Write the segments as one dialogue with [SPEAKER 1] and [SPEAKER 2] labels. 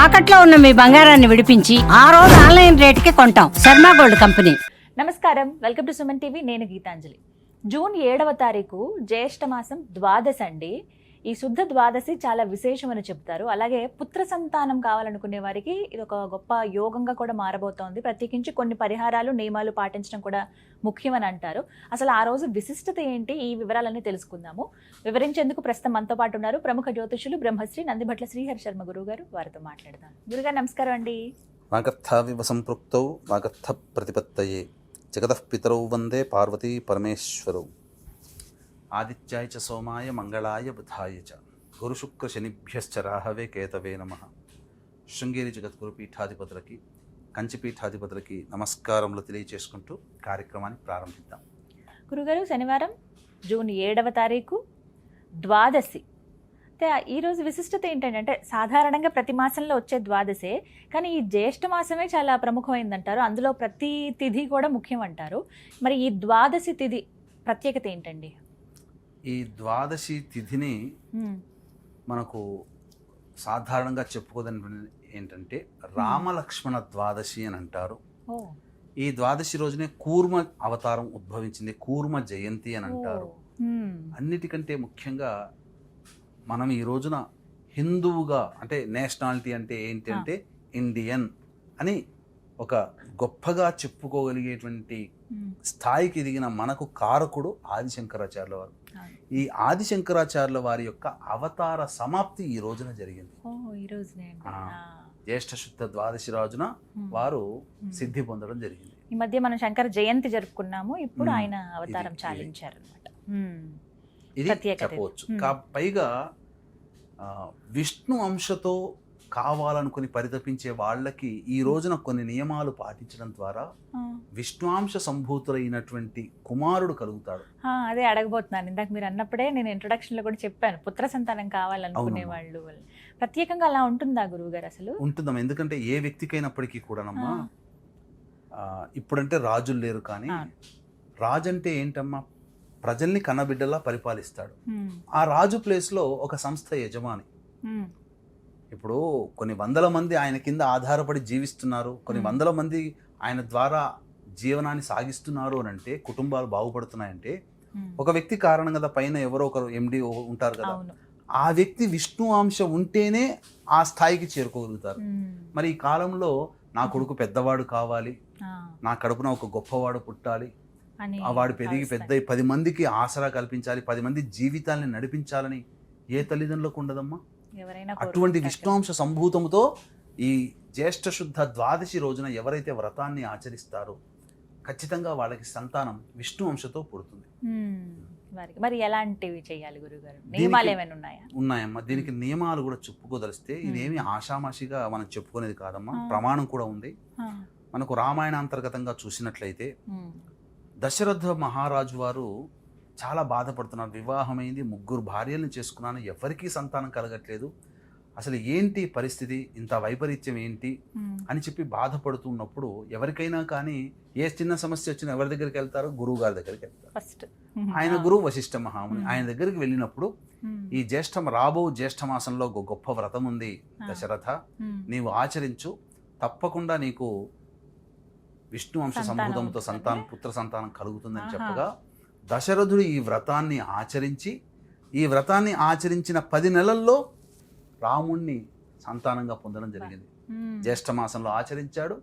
[SPEAKER 1] తాకట్లో ఉన్న మీ బంగారాన్ని విడిపించి ఆ రోజు ఆన్లైన్ రేటుకి కొంటాం. Sharma gold company.
[SPEAKER 2] నమస్కారం, వెల్కమ్ టు సుమన్ టీవీ. నేను గీతాంజలి. జూన్ 7వ తారీఖు జ్యేష్ఠ మాసం ద్వాదశి అండి. ఈ శుద్ధ ద్వాదశి చాలా విశేషమని చెప్తారు. అలాగే పుత్ర సంతానం కావాలనుకునే వారికి ఇది ఒక గొప్ప యోగంగా కూడా మారబోతోంది. ప్రత్యేకించి కొన్ని పరిహారాలు నియమాలు పాటించడం కూడా ముఖ్యమని అంటారు. అసలు ఆ రోజు విశిష్టత ఏంటి, ఈ వివరాలన్నీ తెలుసుకుందాము. వివరించేందుకు ప్రస్తుతం మనతో పాటు ఉన్నారు ప్రముఖ జ్యోతిషులు బ్రహ్మశ్రీ నందిభట్ల శ్రీహరి శర్మ గురువు గారు. వారితో మాట్లాడదాం. గురుగారు నమస్కారం అండి.
[SPEAKER 3] వాగర్థావివ సంపృక్తౌ వాగర్థ ప్రతిపత్తయే జగతః పితరౌ వందే పార్వతీ పరమేశ్వరౌ. ఆదిత్యాయ చ సోమాయ మంగళాయ బుధాయ చ గురుశుక్ర శనిభ్యశ్చ రాహవే కేతవే నమః. శృంగేరి జగద్గురు పీఠాధిపతులకి, కంచి పీఠాధిపతులకి నమస్కారములు తెలియచేసుకుంటూ కార్యక్రమాన్ని ప్రారంభిద్దాం.
[SPEAKER 2] గురుగారు, శనివారం జూన్ 7వ తారీఖు ద్వాదశి. అయితే ఈరోజు విశిష్టత ఏంటంటే సాధారణంగా ప్రతి మాసంలో వచ్చే ద్వాదశే, కానీ ఈ జ్యేష్ఠ మాసమే చాలా ప్రముఖమైందంటారు. అందులో ప్రతి తిథి కూడా ముఖ్యం అంటారు. మరి ఈ ద్వాదశి తిథి ప్రత్యేకత ఏంటండి?
[SPEAKER 3] ఈ ద్వాదశి తిథిని మనకు సాధారణంగా చెప్పుకోదని ఏంటంటే రామలక్ష్మణ ద్వాదశి అని అంటారు. ఈ ద్వాదశి రోజునే కూర్మ అవతారం ఉద్భవించింది, కూర్మ జయంతి అని అంటారు. అన్నిటికంటే ముఖ్యంగా మనం ఈ రోజున హిందువుగా, అంటే నేషనాలిటీ అంటే ఏంటి అంటే ఇండియన్ అని ఒక గొప్పగా చెప్పుకోగలిగేటువంటి స్థాయికి ఎదిగిన మనకు కారకుడు ఆదిశంకరాచార్యుల వారు. ఈ ఆదిశంకరాచార్యుల వారి యొక్క అవతార సమాప్తి ఈ రోజున జరిగింది. జ్యేష్ఠ శుద్ధ ద్వాదశి రోజున వారు సిద్ధి పొందడం జరిగింది.
[SPEAKER 2] ఈ మధ్య మనం శంకర జయంతి జరుపుకున్నాము, ఇప్పుడు ఆయన అవతారం చాలించారు అన్నమాట.
[SPEAKER 3] ఇది చెప్పవచ్చు. పైగా విష్ణు అంశతో కావాలనుకుని పరితపించే వాళ్ళకి ఈ రోజున కొన్ని నియమాలు పాటించడం ద్వారా విష్ణువాంశ సంభూతులైనటువంటి కుమారుడు కలుగుతాడు.
[SPEAKER 2] అదే అడగబోతున్నాను. ఇందాక మీరు అన్నప్పుడే నేను ఇంట్రొడక్షన్ లో కూడా చెప్పాను, పుత్ర సంతానం కావాలనుకునే వాళ్ళు ప్రత్యేకంగా అలా ఉంటుందా గురువు గారు? అసలు ఉంటుందమ్మా.
[SPEAKER 3] ఎందుకంటే ఏ వ్యక్తికైనప్పటికీ కూడానమ్మా, ఇప్పుడంటే రాజులు లేరు, కానీ రాజు అంటే ఏంటమ్మా, ప్రజల్ని కన్నబిడ్డలా పరిపాలిస్తాడు. ఆ రాజు ప్లేస్లో ఒక సంస్థ యజమాని. ఇప్పుడు కొన్ని వందల మంది ఆయన కింద ఆధారపడి జీవిస్తున్నారు, కొన్ని వందల మంది ఆయన ద్వారా జీవనాన్ని సాగిస్తున్నారు అని అంటే, కుటుంబాలు బాగుపడుతున్నాయంటే ఒక వ్యక్తి కారణం కదా. పైన ఎవరో ఒకరు ఎండి ఉంటారు కదా, ఆ వ్యక్తి విష్ణు అంశ ఉంటేనే ఆ స్థాయికి చేరుకోగలుగుతారు. మరి ఈ కాలంలో నా కొడుకు పెద్దవాడు కావాలి, నా కడుపున ఒక గొప్పవాడు పుట్టాలి, వాడు పెరిగి పెద్ద 10 మందికి ఆసరా కల్పించాలి, 10 మంది జీవితాన్ని నడిపించాలని ఏ తల్లిదండ్రులకు ఉండదమ్మా? అటువంటి విష్ణుంశ సంభూతముతో ఈ జ్యేష్ఠ శుద్ధ ద్వాదశి రోజున ఎవరైతే వ్రతాన్ని ఆచరిస్తారో ఖచ్చితంగా వాళ్ళకి సంతానం విష్ణు అంశతో పుడుతుంది.
[SPEAKER 2] మరి ఎలాంటివి చేయాలి గురుగారు? నియమాలు ఏమైనా ఉన్నాయా?
[SPEAKER 3] ఉన్నాయమ్మా. దీనికి నియమాలు కూడా చెప్పుకోదలిస్తే ఇదేమి ఆషామాషిగా మనం చెప్పుకునేది కాదమ్మా, ప్రమాణం కూడా ఉంది. మనకు రామాయణ అంతర్గతంగా చూసినట్లయితే దశరథ మహారాజు వారు చాలా బాధపడుతున్నారు. వివాహమైంది, 3 భార్యలను చేసుకున్నాను, ఎవరికీ సంతానం కలగట్లేదు, అసలు ఏంటి పరిస్థితి, ఇంత వైపరీత్యం ఏంటి అని చెప్పి బాధపడుతున్నప్పుడు ఎవరికైనా కానీ ఏ చిన్న సమస్య వచ్చినా ఎవరి దగ్గరికి వెళ్తారో? గురువు గారి దగ్గరికి వెళ్తారు. ఆయన గురువు వశిష్ఠ మహాముని. ఆయన దగ్గరికి వెళ్ళినప్పుడు ఈ రాబో జ్యేష్ఠ మాసంలో గొప్ప వ్రతం ఉంది దశరథ, నీవు ఆచరించు, తప్పకుండా నీకు విష్ణు వంశ సంభూతంతో పుత్ర సంతానం కలుగుతుందని చెప్పగా దశరథుడు ఈ వ్రతాన్ని ఆచరించి, ఈ వ్రతాన్ని ఆచరించిన 10 నెలల్లో రాముణ్ణి సంతానంగా పొందడం జరిగింది. జ్యేష్ఠ మాసంలో ఆచరించాడు.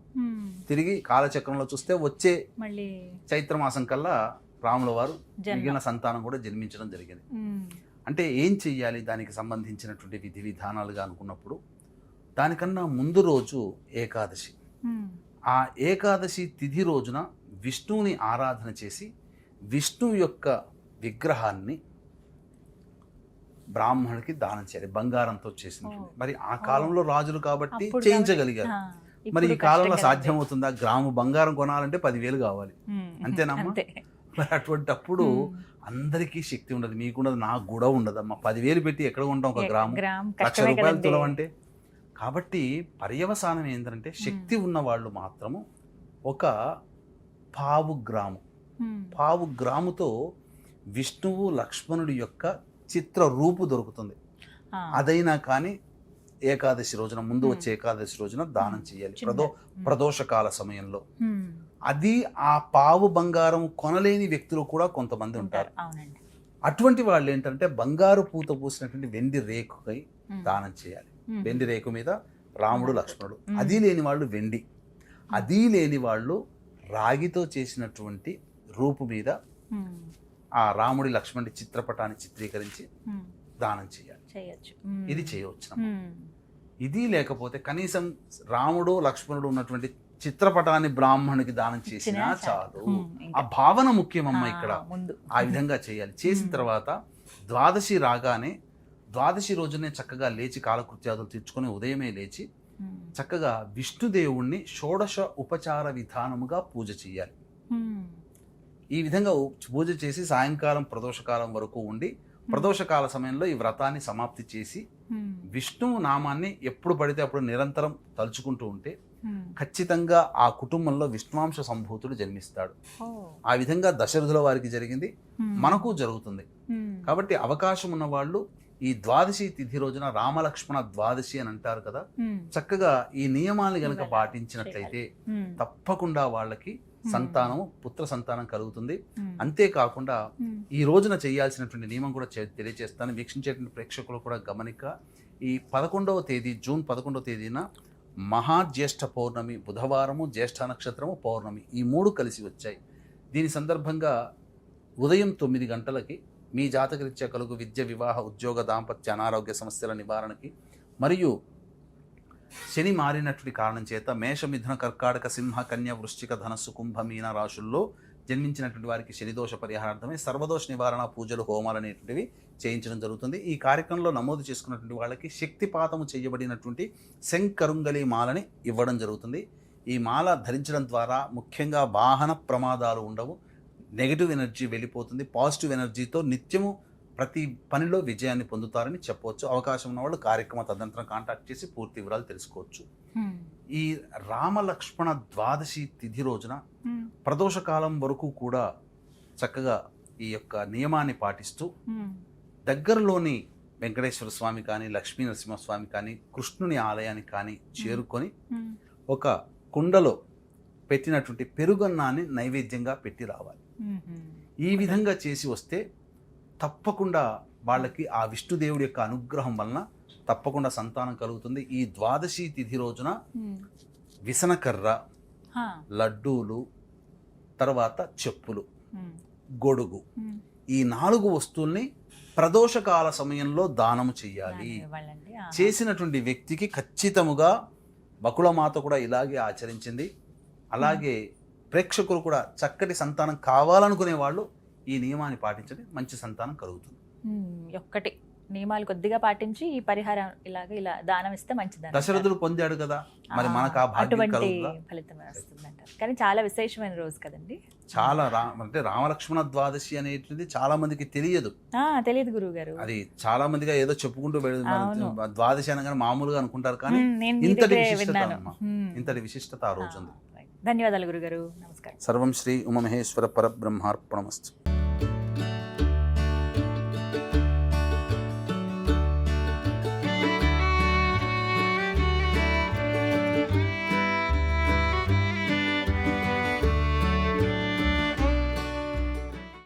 [SPEAKER 3] తిరిగి కాలచక్రంలో చూస్తే వచ్చే చైత్రమాసం కల్లా రాముల వారు మిగిలిన సంతానం కూడా జన్మించడం జరిగింది. అంటే ఏం చెయ్యాలి, దానికి సంబంధించినటువంటి విధి విధానాలుగా అనుకున్నప్పుడు దానికన్నా ముందు రోజు ఏకాదశి. ఆ ఏకాదశి తిథి రోజున విష్ణువుని ఆరాధన చేసి విష్ణువు యొక్క విగ్రహాన్ని బ్రాహ్మణుడికి దానం చేయాలి, బంగారంతో చేసింది. మరి ఆ కాలంలో రాజులు కాబట్టి చేయించగలిగారు. మరి ఈ కాలంలో సాధ్యమవుతుందా? గ్రాము బంగారం కొనాలంటే 10,000 కావాలి, అంతేనమ్మా? మరి అటువంటిప్పుడు అందరికీ శక్తి ఉండదు, మీకున్నది, నాకు కూడా ఉండదమ్మా. 10,000 పెట్టి ఎక్కడ కొంటాం ఒక గ్రాము? 1,00,000 రూపాయలు తులవంటే. కాబట్టి పర్యవసానం ఏంటంటే శక్తి ఉన్న వాళ్ళు మాత్రము ఒక పావు గ్రాముతో విష్ణువు లక్ష్మణుడి యొక్క చిత్ర రూపు దొరుకుతుంది. అదైనా కానీ ఏకాదశి రోజున, ముందు వచ్చే ఏకాదశి రోజున దానం చేయాలి, ప్రదోషకాల సమయంలో. అది ఆ పావు బంగారం కొనలేని వ్యక్తులు కూడా కొంతమంది ఉంటారు.
[SPEAKER 2] అవునండి.
[SPEAKER 3] అటువంటి వాళ్ళు ఏంటంటే బంగారు పూత పూసినటువంటి వెండి రేకుకై దానం చేయాలి. వెండి రేకు మీద రాముడు లక్ష్మణుడు. అది లేని వాళ్ళు వెండి, అది లేని వాళ్ళు రాగితో చేసినటువంటి రూపు మీద ఆ రాముడి లక్ష్మణుడి చిత్రపటాన్ని చిత్రీకరించి దానం చేయాలి. ఇది చేయవచ్చు. ఇది లేకపోతే కనీసం రాముడు లక్ష్మణుడు ఉన్నటువంటి చిత్రపటాన్ని బ్రాహ్మణునికి దానం చేసినా చాలు. ఆ భావన ముఖ్యమమ్మ ఇక్కడ. ఆ విధంగా చేయాలి. చేసిన తర్వాత ద్వాదశి రాగానే, ద్వాదశి రోజునే చక్కగా లేచి కాలకృత్యాదులు తీర్చుకొని ఉదయమే లేచి చక్కగా విష్ణుదేవుణ్ణి షోడశ ఉపచార విధానముగా పూజ చేయాలి. ఈ విధంగా పూజ చేసి సాయంకాలం ప్రదోషకాలం వరకు ఉండి, ప్రదోషకాల సమయంలో ఈ వ్రతాన్ని సమాప్తి చేసి విష్ణువు నామాన్ని ఎప్పుడు పడితే అప్పుడు నిరంతరం తలుచుకుంటూ ఉంటే ఖచ్చితంగా ఆ కుటుంబంలో విష్ణువాంశ సంభూతుడు జన్మిస్తాడు. ఆ విధంగా దశరథుల వారికి జరిగింది, మనకు జరుగుతుంది. కాబట్టి అవకాశం ఉన్న వాళ్ళు ఈ ద్వాదశి తిథి రోజున రామలక్ష్మణ ద్వాదశి అని అంటారు కదా, చక్కగా ఈ నియమాలను గనక పాటించినట్లయితే తప్పకుండా వాళ్ళకి సంతానము, పుత్ర సంతానం కలుగుతుంది. అంతేకాకుండా ఈ రోజున చేయాల్సినటువంటి నియమం కూడా తెలియజేస్తాను. వీక్షించేటువంటి ప్రేక్షకులు కూడా గమనిక. ఈ 11వ తేదీ, జూన్ 11వ తేదీన మహాజ్యేష్ఠ పౌర్ణమి, బుధవారము, జ్యేష్ఠ నక్షత్రము, పౌర్ణమి, ఈ 3 కలిసి వచ్చాయి. దీని సందర్భంగా ఉదయం 9 గంటలకి మీ జాతకరీత్యా కలుగు విద్య, వివాహ, ఉద్యోగ, దాంపత్య, అనారోగ్య సమస్యల నివారణకి, మరియు శని మారినటువంటి కారణం చేత మేష, మిథున, కర్కాటక, సింహ, కన్య, వృశ్చిక, ధనస్సు, కుంభ, మీన రాశుల్లో జన్మించినటువంటి వారికి శనిదోష పరిహారార్థమే సర్వదోష నివారణ పూజలు, హోమాలు అనేటువంటివి చేయించడం జరుగుతుంది. ఈ కార్యక్రమంలో నమోదు చేసుకున్నటువంటి వాళ్ళకి శక్తిపాతము చేయబడినటువంటి శంకరుంగలి మాలని ఇవ్వడం జరుగుతుంది. ఈ మాల ధరించడం ద్వారా ముఖ్యంగా వాహన ప్రమాదాలు ఉండవు, నెగిటివ్ ఎనర్జీ వెళ్ళిపోతుంది, పాజిటివ్ ఎనర్జీతో నిత్యము ప్రతి పనిలో విజయాన్ని పొందుతారని చెప్పవచ్చు. అవకాశం ఉన్న వాళ్ళు కార్యక్రమ తదనంతరం కాంటాక్ట్ చేసి పూర్తి వివరాలు తెలుసుకోవచ్చు. ఈ రామలక్ష్మణ ద్వాదశి తిథి రోజున ప్రదోషకాలం వరకు కూడా చక్కగా ఈ యొక్క నియమాన్ని పాటిస్తూ దగ్గరలోని వెంకటేశ్వర స్వామి కానీ, లక్ష్మీ నరసింహస్వామి కానీ, కృష్ణుని ఆలయానికి కానీ చేరుకొని ఒక కుండలో పెట్టినటువంటి పెరుగన్నాన్ని నైవేద్యంగా పెట్టి రావాలి. ఈ విధంగా చేసి వస్తే తప్పకుండా వాళ్ళకి ఆ విష్ణుదేవుడి యొక్క అనుగ్రహం వలన తప్పకుండా సంతానం కలుగుతుంది. ఈ ద్వాదశి తిథి రోజున విసనకర్ర, లడ్డూలు, తర్వాత చెప్పులు, గొడుగు, ఈ 4 వస్తువుల్ని ప్రదోషకాల సమయంలో దానము చెయ్యాలి. చేసినటువంటి వ్యక్తికి ఖచ్చితముగా బకుళమాత కూడా ఇలాగే ఆచరించింది. అలాగే ప్రేక్షకులు కూడా చక్కటి సంతానం కావాలనుకునే వాళ్ళు ఈ నియమాన్ని పాటించండి, మంచి సంతానం కలుగుతుంది.
[SPEAKER 2] ఒక్కటి నియమాలు కొద్దిగా పాటించి ఈ పరిహారం ఇలా దానం ఇస్తే మంచిది.
[SPEAKER 3] దశరథుడు పొందాడు కదా, మరి మనకు ఆ భాగ్యం కలుగుతుందా?
[SPEAKER 2] ఫలితం వస్తుందంటారు. కానీ చాలా విశేషమైన రోజు కదండి.
[SPEAKER 3] చాలా అంటే రామలక్ష్మణ ద్వాదశి అనేటువంటిది చాలా మందికి తెలియదు
[SPEAKER 2] గురువు గారు. అది
[SPEAKER 3] చాలా మందిగా ఏదో చెప్పుకుంటూ ద్వాదశి అనగానే మామూలుగా అనుకుంటారు, కానీ ఇంతటి విశిష్టత ఆ రోజు ఉంది.
[SPEAKER 2] ధన్యవాదాలు గురుగారు. నమస్కారం.
[SPEAKER 3] సర్వం శ్రీ ఉమామహేశ్వర పరబ్రహ్మార్పణమస్తు.